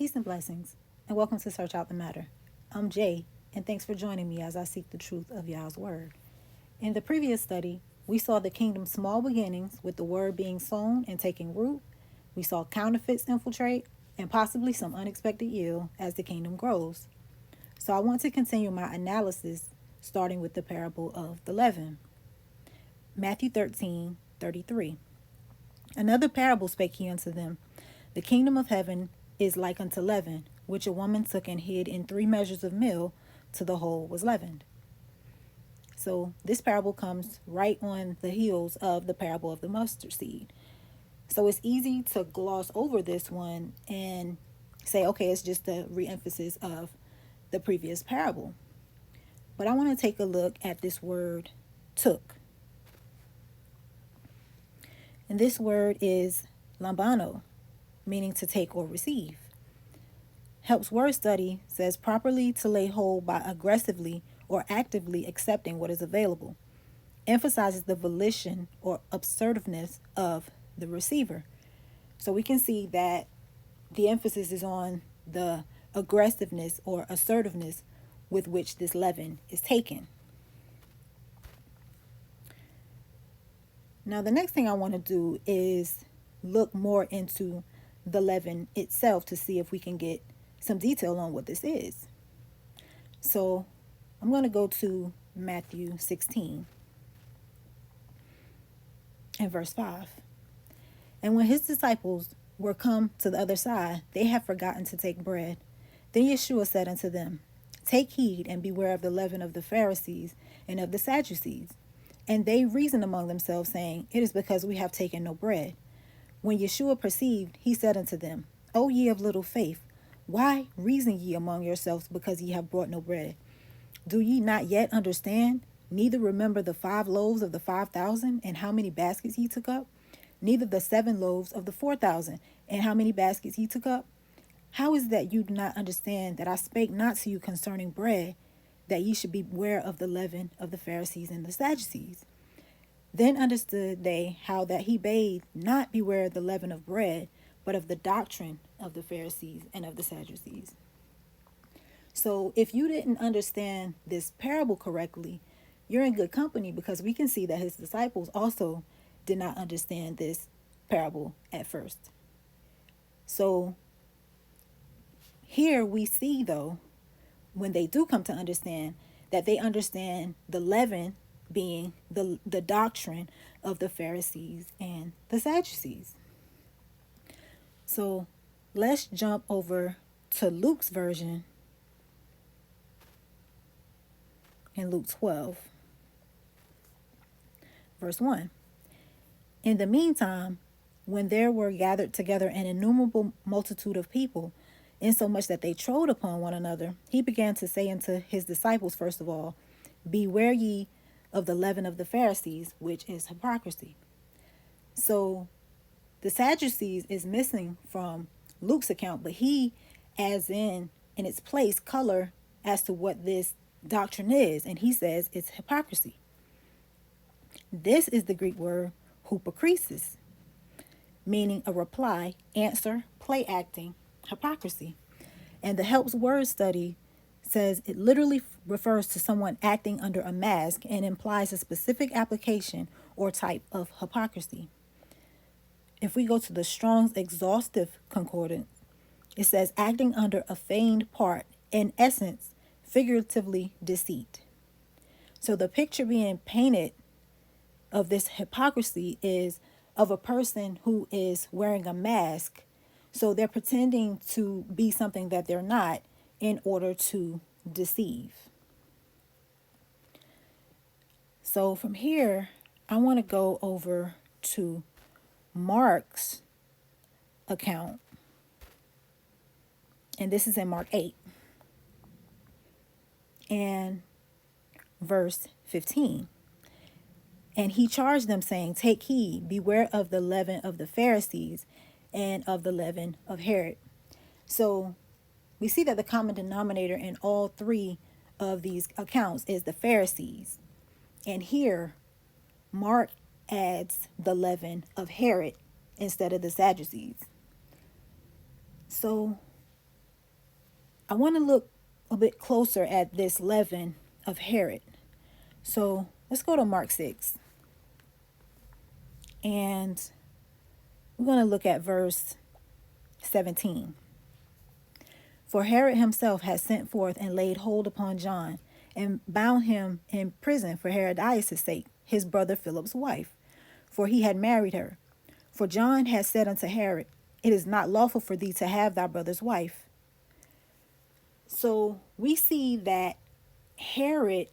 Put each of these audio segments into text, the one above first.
Peace and blessings, and welcome to Search Out the Matter. I'm Jay, and thanks for joining me as I seek the truth of Yah's Word. In the previous study, we saw the kingdom's small beginnings with the word being sown and taking root. We saw counterfeits infiltrate and possibly some unexpected yield as the kingdom grows. So I want to continue my analysis starting with the parable of the leaven. Matthew 13:33. Another parable spake he unto them. The kingdom of heaven is like unto leaven, which a woman took and hid in 3 measures of meal till the whole was leavened. So this parable comes right on the heels of the parable of the mustard seed. So it's easy to gloss over this one and say, okay, it's just a re-emphasis of the previous parable. But I want to take a look at this word took. And this word is lambano, meaning to take or receive. Helps Word Study says properly to lay hold by aggressively or actively accepting what is available. Emphasizes the volition or assertiveness of the receiver. So we can see that the emphasis is on the aggressiveness or assertiveness with which this leaven is taken. Now, the next thing I want to do is look more into the leaven itself to see if we can get some detail on what this is. So I'm going to go to Matthew 16 and verse 5. And when his disciples were come to the other side, they had forgotten to take bread. Then Yeshua said unto them, Take heed and beware of the leaven of the Pharisees and of the Sadducees. And they reasoned among themselves, saying, It is because we have taken no bread. When Yeshua perceived, he said unto them, O ye of little faith, why reason ye among yourselves because ye have brought no bread? Do ye not yet understand, neither remember the 5 loaves of the 5,000, and how many baskets ye took up? Neither the 7 loaves of the 4,000, and how many baskets ye took up? How is it that you do not understand that I spake not to you concerning bread, that ye should beware of the leaven of the Pharisees and the Sadducees? Then understood they how that he bade not beware of the leaven of bread, but of the doctrine of the Pharisees and of the Sadducees. So if you didn't understand this parable correctly, you're in good company, because we can see that his disciples also did not understand this parable at first. So here we see, though, when they do come to understand, that they understand the leaven being the doctrine of the Pharisees and the Sadducees. So let's jump over to Luke's version in Luke 12, verse 1. In the meantime, when there were gathered together an innumerable multitude of people, insomuch that they trode upon one another, he began to say unto his disciples, first of all, Beware ye of the leaven of the Pharisees, which is hypocrisy. So the Sadducees is missing from Luke's account, but he adds in its place color as to what this doctrine is, and he says it's hypocrisy. This is the Greek word hypokrisis, meaning a reply, answer, play acting, hypocrisy. And the Helps Word Study says it literally refers to someone acting under a mask and implies a specific application or type of hypocrisy. If we go to the Strong's Exhaustive Concordance, it says acting under a feigned part, in essence, figuratively deceit. So the picture being painted of this hypocrisy is of a person who is wearing a mask. So they're pretending to be something that they're not in order to deceive. So from here, I want to go over to Mark's account. And this is in Mark 8 and verse 15. And he charged them, saying, Take heed, beware of the leaven of the Pharisees and of the leaven of Herod. So we see that the common denominator in all 3 of these accounts is the Pharisees. And here, Mark adds the leaven of Herod instead of the Sadducees. So I want to look a bit closer at this leaven of Herod. So let's go to Mark 6. And we're going to look at verse 17. For Herod himself had sent forth and laid hold upon John, and bound him in prison for Herodias' sake, his brother Philip's wife, for he had married her. For John had said unto Herod, It is not lawful for thee to have thy brother's wife. So we see that Herod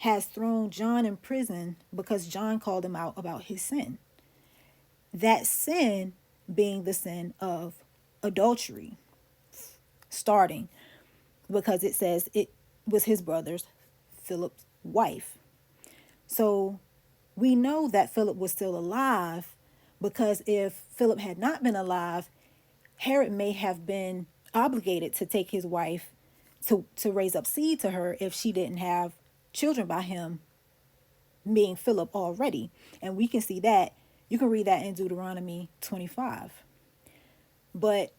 has thrown John in prison because John called him out about his sin. That sin being the sin of adultery, starting because it says it was his brother's, Philip's wife. So we know that Philip was still alive, because if Philip had not been alive, Herod may have been obligated to take his wife to raise up seed to her if she didn't have children by him, being Philip already. And we can see that. You can read that in Deuteronomy 25. But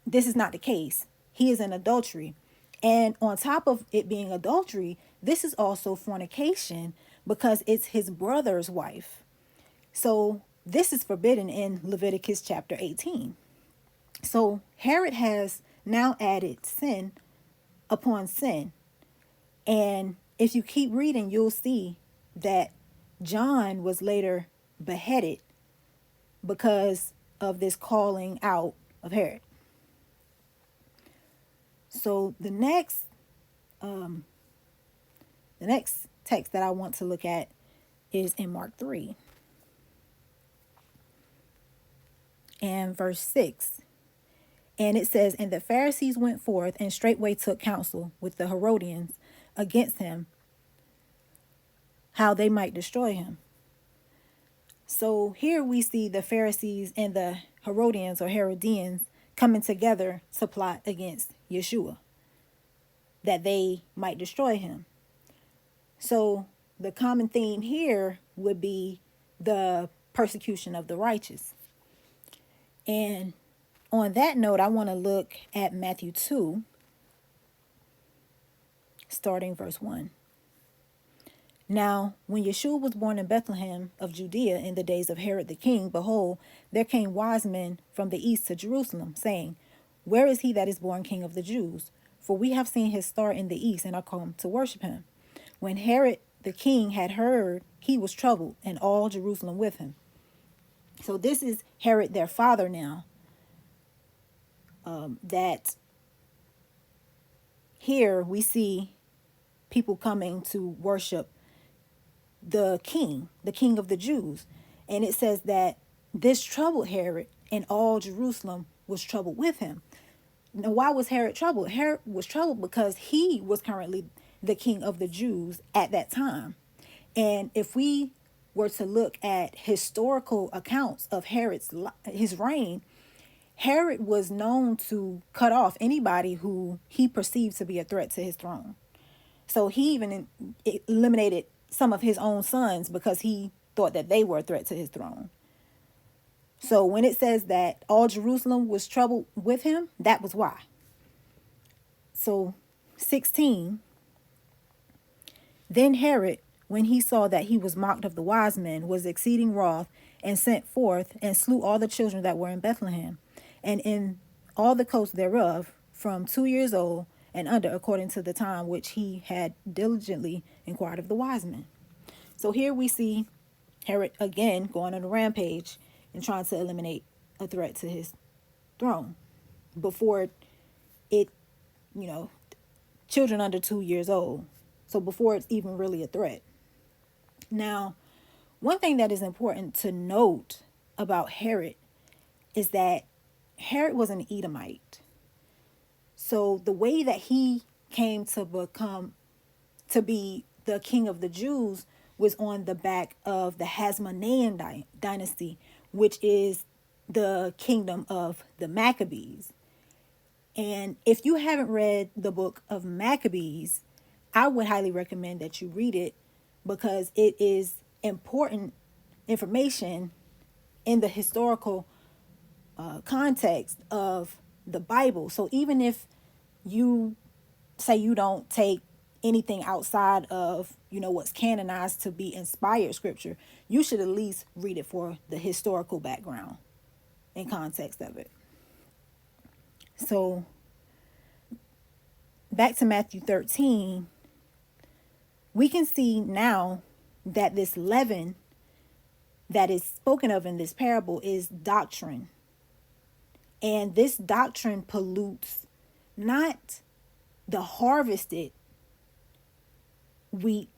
this is not the case. He is in adultery. And on top of it being adultery, this is also fornication because it's his brother's wife. So this is forbidden in Leviticus chapter 18. So Herod has now added sin upon sin. And if you keep reading, you'll see that John was later beheaded because of this calling out of Herod. So the next text that I want to look at is in Mark 3 and verse 6. And it says, And the Pharisees went forth and straightway took counsel with the Herodians against him, how they might destroy him. So here we see the Pharisees and the Herodians or Herodians coming together to plot against Yeshua, that they might destroy him. So the common theme here would be the persecution of the righteous. And on that note, I want to look at Matthew 2, starting verse 1. Now, when Yeshua was born in Bethlehem of Judea in the days of Herod the king, behold, there came wise men from the east to Jerusalem, saying, Where is he that is born King of the Jews? For we have seen his star in the east and are come to worship him. When Herod the king had heard, he was troubled, and all Jerusalem with him. So this is Herod, their father now. That here we see people coming to worship the king of the Jews. And it says that this troubled Herod, and all Jerusalem was troubled with him. Now, why was Herod troubled? Herod was troubled because he was currently the king of the Jews at that time. And if we were to look at historical accounts of his reign, Herod was known to cut off anybody who he perceived to be a threat to his throne. So he even eliminated some of his own sons because he thought that they were a threat to his throne. So when it says that all Jerusalem was troubled with him, that was why. So 16, Then Herod, when he saw that he was mocked of the wise men, was exceeding wroth, and sent forth and slew all the children that were in Bethlehem, and in all the coasts thereof, from 2 years old and under, according to the time which he had diligently inquired of the wise men. So here we see Herod again going on a rampage and trying to eliminate a threat to his throne before it, children under 2 years old. So before it's even really a threat. Now, one thing that is important to note about Herod is that Herod was an Edomite. So the way that he came to be the king of the Jews was on the back of the Hasmonean dynasty, which is the kingdom of the Maccabees. And if you haven't read the book of Maccabees, I would highly recommend that you read it, because it is important information in the historical context of the Bible. So even if you say you don't take anything outside of, what's canonized to be inspired scripture, you should at least read it for the historical background and context of it. So back to Matthew 13, we can see now that this leaven that is spoken of in this parable is doctrine. And this doctrine pollutes not the harvested wheat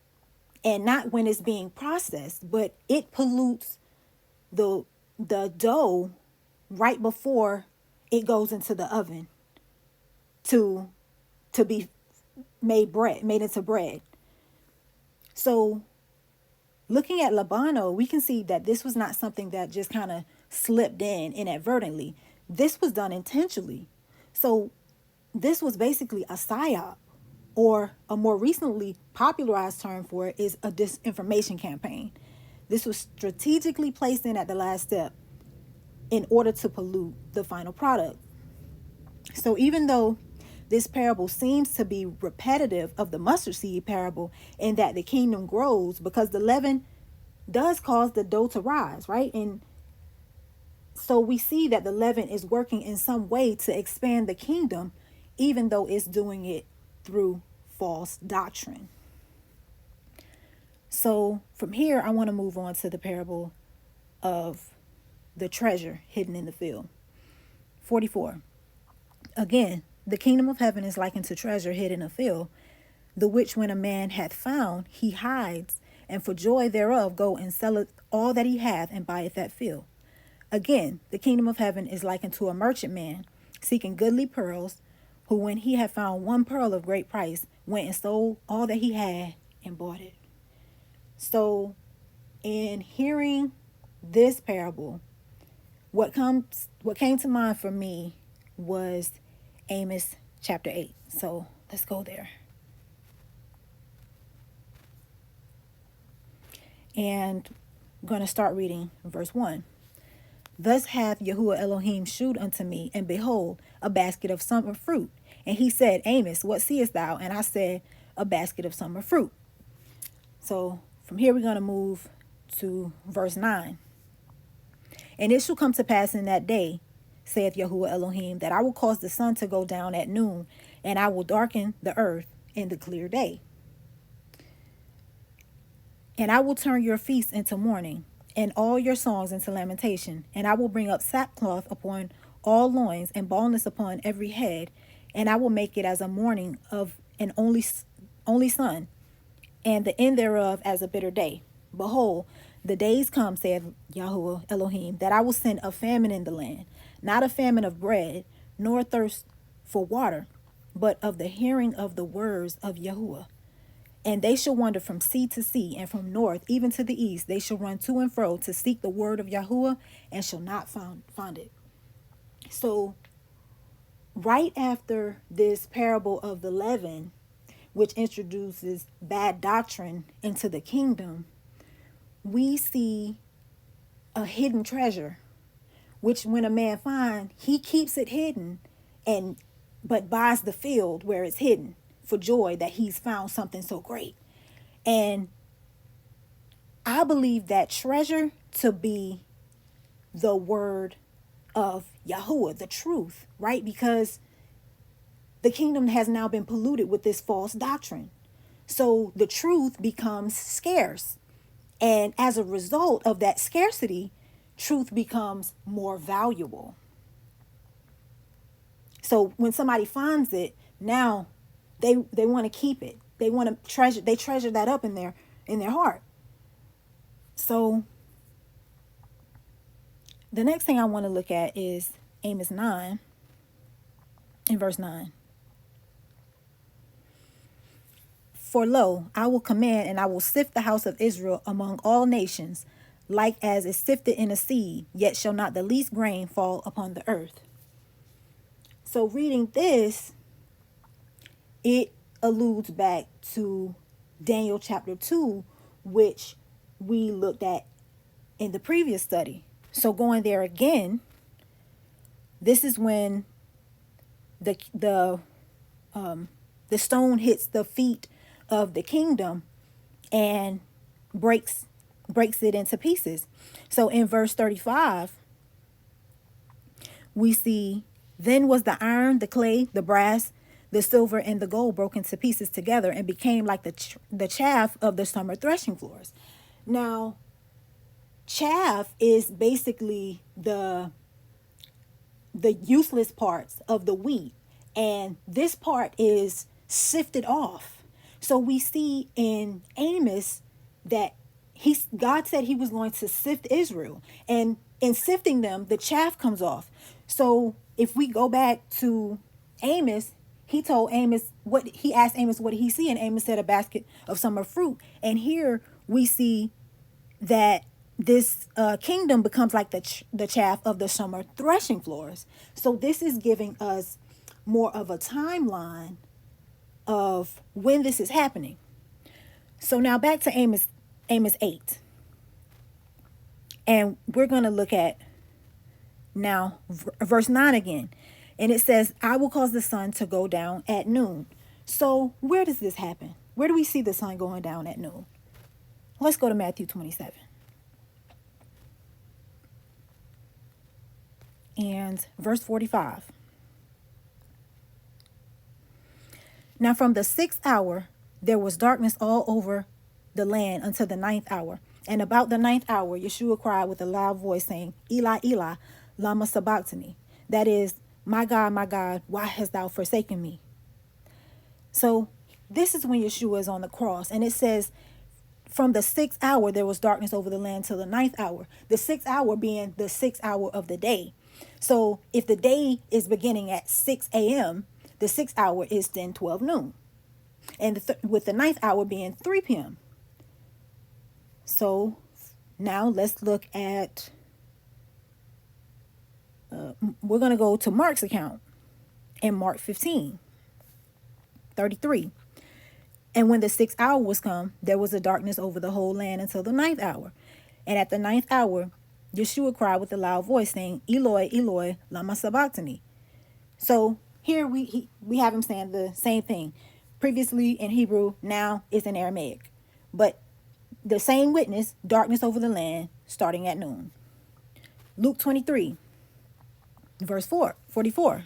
and not when it's being processed, but it pollutes the dough right before it goes into the oven to be made into bread. So looking at Labano, we can see that this was not something that just kind of slipped in inadvertently. This was done intentionally. So this was basically a psyop, or a more recently popularized term for it is a disinformation campaign. This was strategically placed in at the last step in order to pollute the final product. So even though this parable seems to be repetitive of the mustard seed parable in that the kingdom grows because the leaven does cause the dough to rise, right? And so we see that the leaven is working in some way to expand the kingdom, even though it's doing it through false doctrine. So from here, I want to move on to the parable of the treasure hidden in the field. 44. Again, the kingdom of heaven is likened to treasure hid in a field, the which when a man hath found, he hides, and for joy thereof go and selleth all that he hath, and buyeth that field. Again, the kingdom of heaven is likened to a merchant man, seeking goodly pearls, who when he had found one pearl of great price, went and sold all that he had and bought it. So in hearing this parable, what came to mind for me was Amos chapter 8. So let's go there. And I'm going to start reading verse 1. Thus hath Yahuwah Elohim shewed unto me, and behold, a basket of summer fruit. And he said, Amos, what seest thou? And I said, a basket of summer fruit. So from here we're going to move to verse 9. And it shall come to pass in that day, saith Yahuwah Elohim, that I will cause the sun to go down at noon, and I will darken the earth in the clear day. And I will turn your feasts into mourning, and all your songs into lamentation. And I will bring up sackcloth upon all loins, and baldness upon every head. And I will make it as a mourning of an only son, and the end thereof as a bitter day. Behold, the days come, saith Yahuwah Elohim, that I will send a famine in the land, not a famine of bread, nor thirst for water, but of the hearing of the words of Yahuwah. And they shall wander from sea to sea, and from north even to the east. They shall run to and fro to seek the word of Yahuwah, and shall not find it. So, right after this parable of the leaven, which introduces bad doctrine into the kingdom, we see a hidden treasure, which when a man finds, he keeps it hidden, but buys the field where it's hidden, for joy that he's found something so great. And I believe that treasure to be the word of Yahuwah, the truth, right? Because the kingdom has now been polluted with this false doctrine. So the truth becomes scarce. And as a result of that scarcity, truth becomes more valuable. So when somebody finds it, now they want to keep it. They want to treasure that up in their heart. So the next thing I want to look at is Amos 9 in verse 9. For lo, I will command, and I will sift the house of Israel among all nations, like as is sifted in a sieve, yet shall not the least grain fall upon the earth. So reading this, it alludes back to Daniel chapter 2, which we looked at in the previous study. So going there again, this is when the the stone hits the feet of the kingdom and breaks it into pieces. So in verse 35, we see, then was the iron, the clay, the brass, the silver, and the gold broken to pieces together and became like the chaff of the summer threshing floors. Now, chaff is basically the useless parts of the wheat, and this part is sifted off. So we see in Amos that God said he was going to sift Israel, and in sifting them, the chaff comes off. So if we go back to Amos, he asked Amos what did he see, and Amos said a basket of summer fruit. And here we see that this kingdom becomes like the chaff of the summer threshing floors. So this is giving us more of a timeline of when this is happening. So now back to Amos 8. And we're going to look at now verse 9 again. And it says, I will cause the sun to go down at noon. So where does this happen? Where do we see the sun going down at noon? Let's go to Matthew 27. And verse 45. Now from the 6th hour, there was darkness all over the land until the 9th hour. And about the 9th hour, Yeshua cried with a loud voice, saying, Eli, Eli, lama sabachthani. That is, my God, why hast thou forsaken me? So this is when Yeshua is on the cross. And it says, from the 6th hour, there was darkness over the land till the 9th hour. The 6th hour being the 6th hour of the day. So if the day is beginning at 6 a.m., the 6th hour is then 12 noon. And with the 9th hour being 3 p.m. So now let's look at, we're going to go to Mark's account in Mark 15:33. And when the 6th hour was come, there was a darkness over the whole land until the 9th hour. And at the 9th hour, Yeshua cried with a loud voice, saying, Eloi, Eloi, lama sabachthani. So here we have him saying the same thing. Previously in Hebrew, now it's in Aramaic. But the same witness, darkness over the land, starting at noon. Luke 23, verse 44.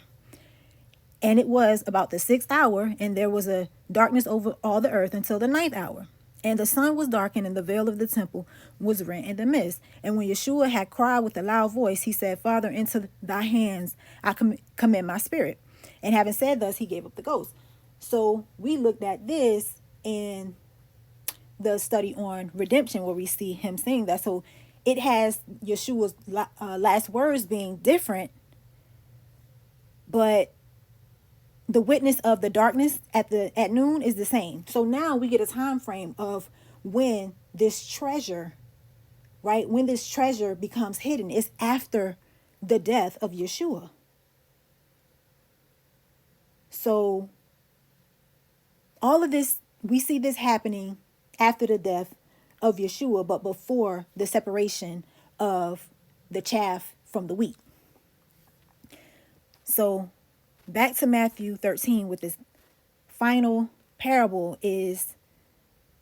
And it was about the 6th hour, and there was a darkness over all the earth until the 9th hour. And the sun was darkened, and the veil of the temple was rent in the midst. And when Yeshua had cried with a loud voice, he said, Father, into thy hands I commit my spirit. And having said thus, he gave up the ghost. So we looked at this in the study on redemption, where we see him saying that. So it has Yeshua's last words being different, but the witness of the darkness at noon is the same. So now we get a time frame of when this treasure, right? When this treasure becomes hidden is after the death of Yeshua. So all of this, we see this happening after the death of Yeshua, but before the separation of the chaff from the wheat. So back to Matthew 13 with this final parable is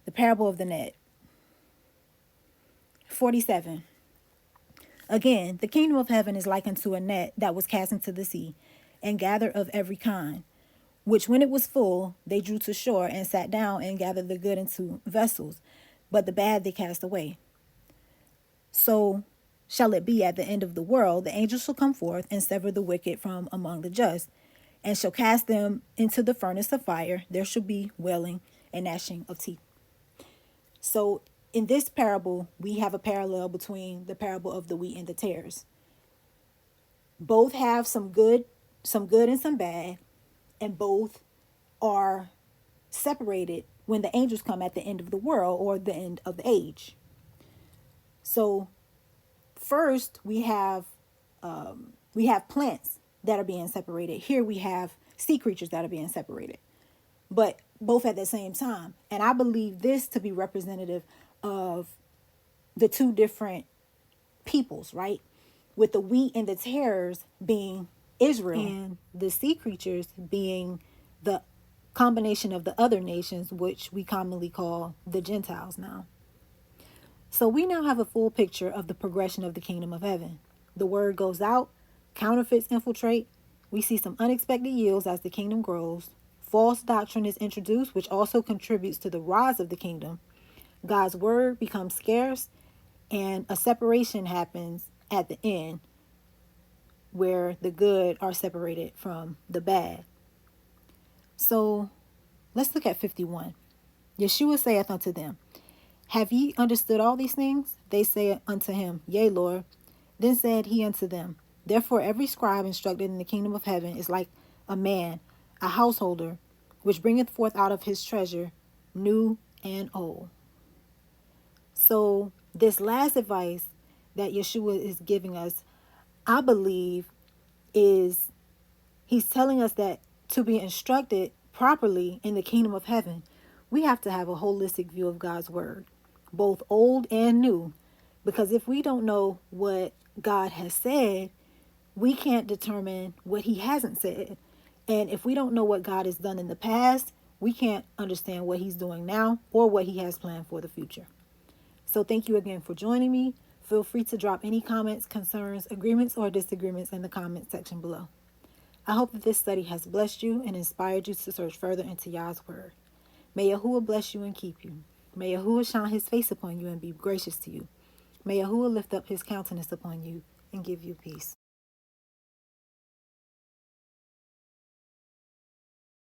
the parable of the net. 47. Again, the kingdom of heaven is like unto a net that was cast into the sea and gathered of every kind, which when it was full, they drew to shore and sat down and gathered the good into vessels, but the bad they cast away. So shall it be at the end of the world, the angels shall come forth and sever the wicked from among the just, and shall cast them into the furnace of fire. There shall be wailing and gnashing of teeth. So in this parable, we have a parallel between the parable of the wheat and the tares. Both have some good and some bad, and both are separated when the angels come at the end of the world or the end of the age. So first we have plants that are being separated. Here we have sea creatures that are being separated, but both at the same time. And I believe this to be representative of the two different peoples, right? With the wheat and the tares being Israel, and the sea creatures being the combination of the other nations, which we commonly call the Gentiles now. So we now have a full picture of the progression of the kingdom of heaven. The word goes out, counterfeits infiltrate, we see some unexpected yields as the kingdom grows, false doctrine is introduced, which also contributes to the rise of the kingdom. God's word becomes scarce, and a separation happens at the end where the good are separated from the bad. So let's look at 51. Yeshua saith unto them, have ye understood all these things? They say unto him, Yea, Lord. Then said he unto them, Therefore every scribe instructed in the kingdom of heaven is like a man, a householder, which bringeth forth out of his treasure new and old. So this last advice that Yeshua is giving us, I believe, is he's telling us that to be instructed properly in the kingdom of heaven, we have to have a holistic view of God's word, both old and new. Because if we don't know what God has said, we can't determine what he hasn't said. And if we don't know what God has done in the past, we can't understand what he's doing now or what he has planned for the future. So thank you again for joining me. Feel free to drop any comments, concerns, agreements, or disagreements in the comment section below. I hope that this study has blessed you and inspired you to search further into Yah's word. May Yahuwah bless you and keep you. May Yahuwah shine his face upon you and be gracious to you. May Yahuwah lift up his countenance upon you and give you peace.